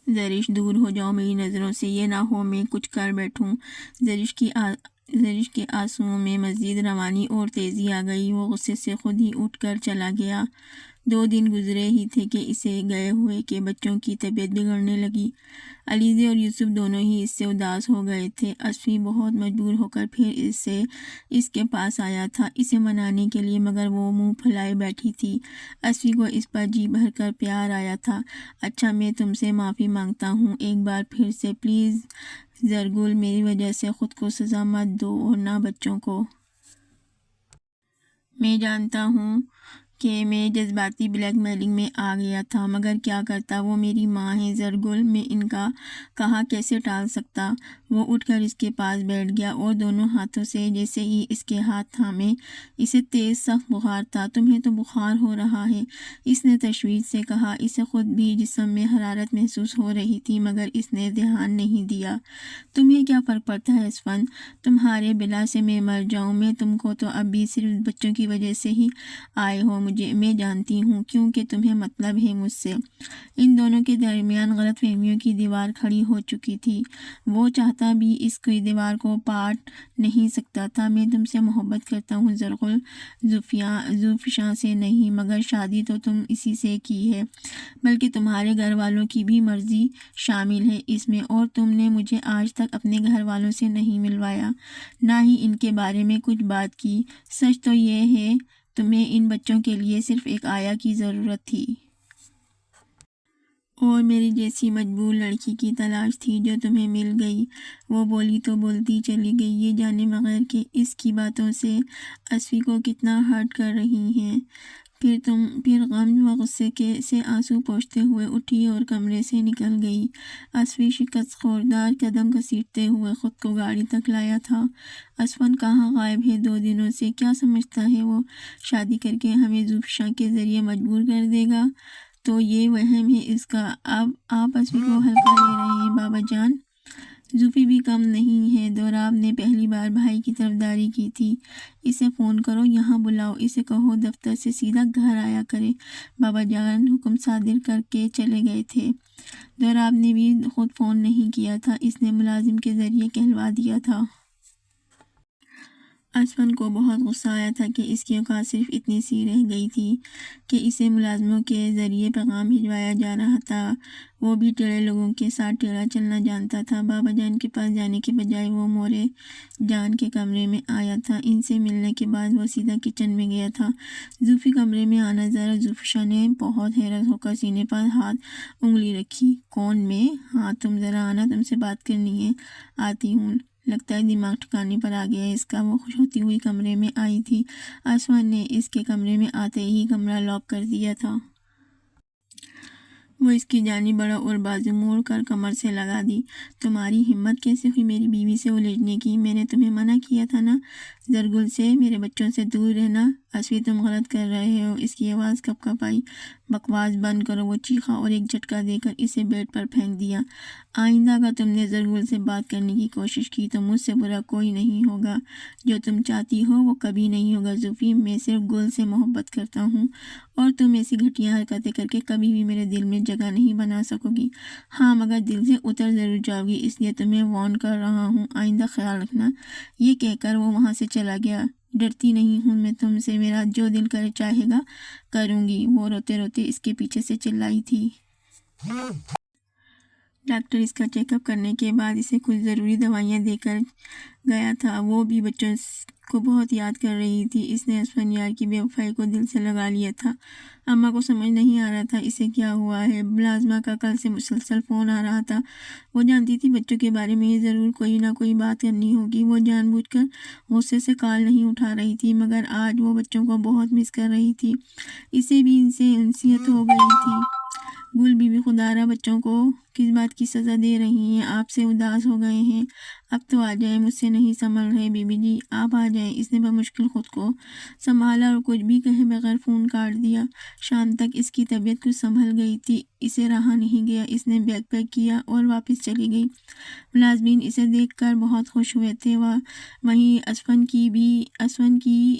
زرش دور ہو جاؤ میری نظروں سے، یہ نہ ہو میں کچھ کر بیٹھوں۔ زرش کے آنسوؤں میں مزید روانی اور تیزی آ گئی، وہ غصے سے خود ہی اٹھ کر چلا گیا۔ 2 دن گزرے ہی تھے کہ اسے گئے ہوئے کہ بچوں کی طبیعت بگڑنے لگی۔ علیزے اور یوسف دونوں ہی اس سے اداس ہو گئے تھے۔ اصفی بہت مجبور ہو کر پھر اس کے پاس آیا تھا اسے منانے کے لیے، مگر وہ منہ پھلائے بیٹھی تھی۔ اصفی کو اس پر جی بھر کر پیار آیا تھا۔ اچھا میں تم سے معافی مانگتا ہوں ایک بار پھر سے، پلیز زرگل، میری وجہ سے خود کو سزا مت دو اور نہ بچوں کو۔ میں جانتا ہوں کہ میں جذباتی بلیک میلنگ میں آ گیا تھا، مگر کیا کرتا، وہ میری ماں ہے زرگل، میں ان کا کہا کیسے ٹال سکتا۔ وہ اٹھ کر اس کے پاس بیٹھ گیا اور دونوں ہاتھوں سے جیسے ہی اس کے ہاتھ تھامے۔ اسے تیز سخت بخار تھا۔ تمہیں تو بخار ہو رہا ہے، اس نے تشویش سے کہا۔ اسے خود بھی جسم میں حرارت محسوس ہو رہی تھی، مگر اس نے دھیان نہیں دیا۔ تمہیں کیا فرق پڑتا ہے اسفن، تمہارے بلا سے میں مر جاؤں، میں تم کو تو اب بھی صرف بچوں کی وجہ سے ہی آئے ہو، میں جانتی ہوں کیونکہ تمہیں مطلب ہے مجھ سے۔ ان دونوں کے درمیان غلط فہمیوں کی دیوار کھڑی ہو چکی تھی۔ وہ چاہتا بھی اس کی دیوار کو پاٹ نہیں سکتا تھا۔ میں تم سے محبت کرتا ہوں زرگل، زوفشاں سے نہیں، مگر شادی تو تم اسی سے کی ہے، بلکہ تمہارے گھر والوں کی بھی مرضی شامل ہے اس میں، اور تم نے مجھے آج تک اپنے گھر والوں سے نہیں ملوایا، نہ ہی ان کے بارے میں کچھ بات کی۔ سچ تو یہ ہے تمہیں ان بچوں کے لیے صرف ایک آیا کی ضرورت تھی، اور میری جیسی مجبور لڑکی کی تلاش تھی جو تمہیں مل گئی۔ وہ بولی تو بولتی چلی گئی، یہ جانے بغیر کہ اس کی باتوں سے اصفی کو کتنا ہرٹ کر رہی ہیں۔ پھر غم و غصے سے آنسو پوچھتے ہوئے اٹھی اور کمرے سے نکل گئی۔ اصفی شکست خوردار قدم گھسیٹتے ہوئے خود کو گاڑی تک لایا تھا۔ اسفن کہاں غائب ہے 2 دنوں سے، کیا سمجھتا ہے وہ شادی کر کے ہمیں زوفشاں کے ذریعے مجبور کر دے گا؟ تو یہ وہم ہے اس کا۔ اب آپ اصفی کو ہلکا لے رہے ہیں بابا جان، زوفی بھی کم نہیں ہے۔ دوراب نے پہلی بار بھائی کی طرفداری کی تھی۔ اسے فون کرو، یہاں بلاؤ، اسے کہو دفتر سے سیدھا گھر آیا کرے۔ بابا جان حکم صادر کر کے چلے گئے تھے۔ دوراب نے بھی خود فون نہیں کیا تھا، اس نے ملازم کے ذریعے کہلوا دیا تھا۔ اسفن کو بہت غصہ آیا تھا کہ اس کی اوقات صرف اتنی سی رہ گئی تھی کہ اسے ملازموں کے ذریعے پیغام بھجوایا جا رہا تھا۔ وہ بھی ٹیڑھے لوگوں کے ساتھ ٹیڑھا چلنا جانتا تھا۔ بابا جان کے پاس جانے کے بجائے وہ مورے جان کے کمرے میں آیا تھا۔ ان سے ملنے کے بعد وہ سیدھا کچن میں گیا تھا۔ زوفی کمرے میں آنا ذرا زوفشا نے بہت حیرت ہو کر سینے پر انگلی رکھی۔ کون میں؟ ہاں تم ذرا آنا، تم سے بات کرنی ہے۔ آتی ہوں، لگتا ہے دماغ ٹھکانے پر آ گیا ہے اس کا۔ وہ خوش ہوتی ہوئی کمرے میں آئی تھی۔ اسفن نے اس کے کمرے میں آتے ہی کمرہ لاک کر دیا تھا۔ وہ اس کی جانب بڑھا اور بازو موڑ کر کمر سے لگا دی۔ تمہاری ہمت کیسے ہوئی میری بیوی سے الجھنے کی؟ میں نے تمہیں منع کیا تھا نا زرگل سے میرے بچوں سے دور رہنا۔ اصفی تم غلط کر رہے ہو۔ اس کی آواز کپ کپ آئی۔ بکواس بند کرو، وہ چیخا اور ایک جھٹکا دے کر اسے بیڈ پر پھینک دیا۔ آئندہ اگر تم نے زرگل سے بات کرنے کی کوشش کی تو مجھ سے برا کوئی نہیں ہوگا۔ جو تم چاہتی ہو وہ کبھی نہیں ہوگا زوفی۔ میں صرف گل سے محبت کرتا ہوں اور تم ایسی گھٹیا حرکتیں کر کے کبھی بھی میرے دل میں جگہ نہیں بنا سکو گی۔ ہاں مگر دل سے اتر ضرور جاؤ گی، اس لیے تمہیں وارن کر رہا ہوں، آئندہ خیال رکھنا۔ یہ کہہ کر وہ وہاں سے چلا گیا۔ ڈرتی نہیں ہوں میں تم سے، میرا جو دل کرے چاہے گا کروں گی، وہ روتے روتے اس کے پیچھے سے چلائی تھی۔ ڈاکٹر اس کا چیک اپ کرنے کے بعد اسے کچھ ضروری دوائیاں دے کر گیا تھا۔ وہ بھی بچوں کو بہت یاد کر رہی تھی۔ اس نے اسفن یار کی بے وفائی کو دل سے لگا لیا تھا۔ اماں کو سمجھ نہیں آ رہا تھا اسے کیا ہوا ہے۔ ملازمہ کا کل سے مسلسل فون آ رہا تھا۔ وہ جانتی تھی بچوں کے بارے میں ضرور کوئی نہ کوئی بات کرنی ہوگی۔ وہ جان بوجھ کر غصے سے کال نہیں اٹھا رہی تھی، مگر آج وہ بچوں کو بہت مس کر رہی تھی۔ اسے بھی ان سے انسیت ہو گئی تھی۔ گل بی بی خدا را بچوں کو کس بات کی سزا دے رہی ہیں؟ آپ سے اداس ہو گئے ہیں، اب تو آ جائیں، مجھ سے نہیں سنبھل رہے بی بی جی، آپ آ جائیں۔ اس نے بمشکل خود کو سنبھالا اور کچھ بھی کہے بغیر فون کاٹ دیا۔ شام تک اس کی طبیعت کچھ سنبھل گئی تھی، اسے رہا نہیں گیا۔ اس نے بیگ پیک کیا اور واپس چلی گئی۔ ملازمین اسے دیکھ کر بہت خوش ہوئے تھے۔ وہیں اسفن کی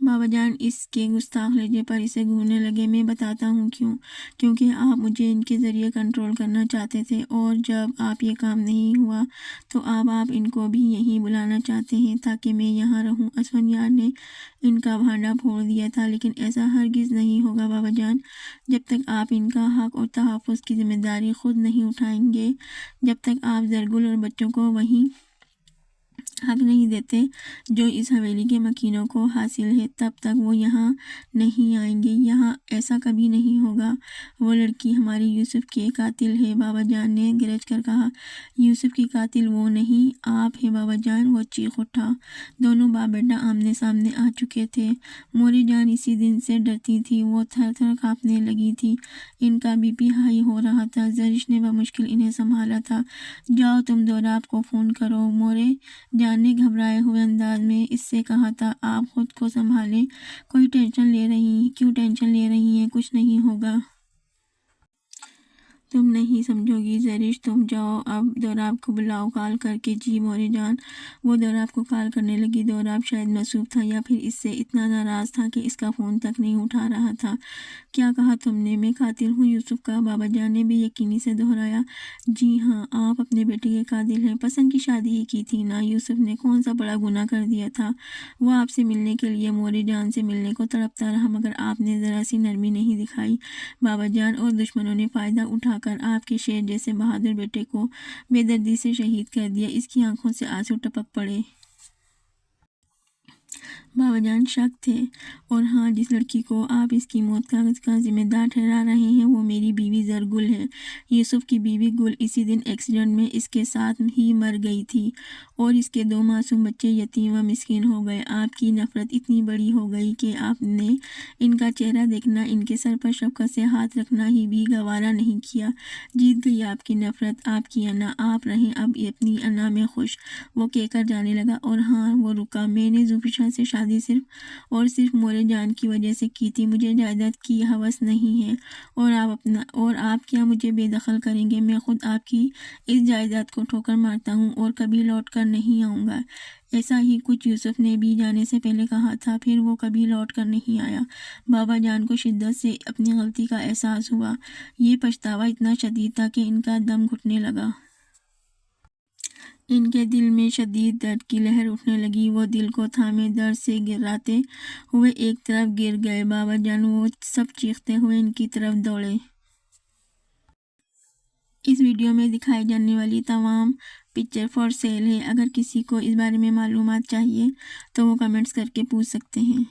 بابا جان اس کے گستاخ لہجے پر اسے گھورنے لگے۔ میں بتاتا ہوں کیوں، کیونکہ آپ مجھے ان کے ذریعے کنٹرول کرنا چاہتے تھے، اور جب آپ یہ کام نہیں ہوا تو اب آپ ان کو بھی یہیں بلانا چاہتے ہیں تاکہ میں یہاں رہوں۔ اسفندیار نے ان کا بھانڈا پھوڑ دیا تھا، لیکن ایسا ہرگز نہیں ہوگا بابا جان۔ جب تک آپ ان کا حق اور تحفظ کی ذمہ داری خود نہیں اٹھائیں گے، جب تک آپ زرگل اور بچوں کو وہی حق نہیں دیتے جو اس حویلی کے مکینوں کو حاصل ہے، تب تک وہ یہاں نہیں آئیں گے۔ یہاں ایسا کبھی نہیں ہوگا۔ وہ لڑکی ہماری یوسف کے قاتل ہے، بابا جان نے گرج کر کہا۔ یوسف کی قاتل وہ نہیں، آپ ہیں بابا جان، وہ چیخ اٹھا۔ دونوں باپ بیٹا آمنے سامنے آ چکے تھے۔ موری جان اسی دن سے ڈرتی تھی، وہ تھر تھر کانپنے لگی تھی، ان کا بی پی ہائی ہو رہا تھا۔ زرش نے بمشکل انہیں سنبھالا تھا۔ جاؤ تم دوراب کو فون کرو، موری جان نے گھبرائے ہوئے انداز میں اس سے کہا تھا۔ آپ خود کو سنبھالیں، کیوں ٹینشن لے رہی ہیں؟ کچھ نہیں ہوگا۔ تم نہیں سمجھو گی زرش، تم جاؤ اب دوراب کو بلاؤ کال کر کے۔ جی موری جان۔ وہ دوراب کو کال کرنے لگی۔ دوراب شاید مصروف تھا یا پھر اس سے اتنا ناراض تھا کہ اس کا فون تک نہیں اٹھا رہا تھا۔ کیا کہا تم نے؟ میں قاتل ہوں یوسف کا، بابا جان نے بے یقینی سے دہرایا۔ جی ہاں، آپ اپنے بیٹے کے قاتل ہیں۔ پسند کی شادی ہی کی تھی نا؟ یوسف نے کون سا بڑا گناہ کر دیا تھا؟ وہ آپ سے ملنے کے لیے موری جان سے ملنے کو تڑپتا رہا، مگر آپ نے ذرا سی نرمی نہیں دکھائی بابا جان، اور دشمنوں نے فائدہ اٹھا کر آپ کے شیر جیسے بہادر بیٹے کو بے دردی سے شہید کر دیا۔ اس کی آنکھوں سے آنسو ٹپک پڑے۔ بابا جان شک تھے۔ اور ہاں، جس لڑکی کو آپ اس کی موت کا ذمہ دار ٹھہرا رہے ہیں وہ میری بیوی زرگل ہے۔ یوسف کی بیوی گل اسی دن ایکسیڈنٹ میں اس کے ساتھ ہی مر گئی تھی، اور اس کے 2 معصوم بچے یتیم و مسکین ہو گئے۔ آپ کی نفرت اتنی بڑی ہو گئی کہ آپ نے ان کا چہرہ دیکھنا، ان کے سر پر شفقت سے ہاتھ رکھنا ہی بھی گوارا نہیں کیا۔ جیت گئی آپ کی نفرت، آپ کی انا۔ آپ رہیں اب اپنی انا میں خوش۔ وہ کہہ کر جانے لگا، اور ہاں، وہ رکا۔ میں نے زوفیشا سے شادی صرف اور صرف موری جان کی وجہ سے کی تھی۔ مجھے جائیداد کی ہوس نہیں ہے، اور آپ کیا مجھے بے دخل کریں گے؟ میں خود آپ کی اس جائیداد کو ٹھوکر مارتا ہوں اور کبھی لوٹ کر نہیں آؤں گا۔ ایسا ہی کچھ یوسف نے بھی جانے سے پہلے کہا تھا، پھر وہ کبھی لوٹ کر نہیں آیا۔ بابا جان کو شدت سے اپنی غلطی کا احساس ہوا۔ یہ پچھتاوا اتنا شدید تھا کہ ان کا دم گھٹنے لگا۔ ان کے دل میں شدید درد کی لہر اٹھنے لگی۔ وہ دل کو تھامے درد سے گراتے ہوئے ایک طرف گر گئے۔ بابا جان وہ سب چیختے ہوئے ان کی طرف دوڑے۔ اس ویڈیو میں دکھائی جانے والی تمام پکچر فار سیل ہے۔ اگر کسی کو اس بارے میں معلومات چاہیے تو وہ کمنٹس کر کے پوچھ سکتے ہیں۔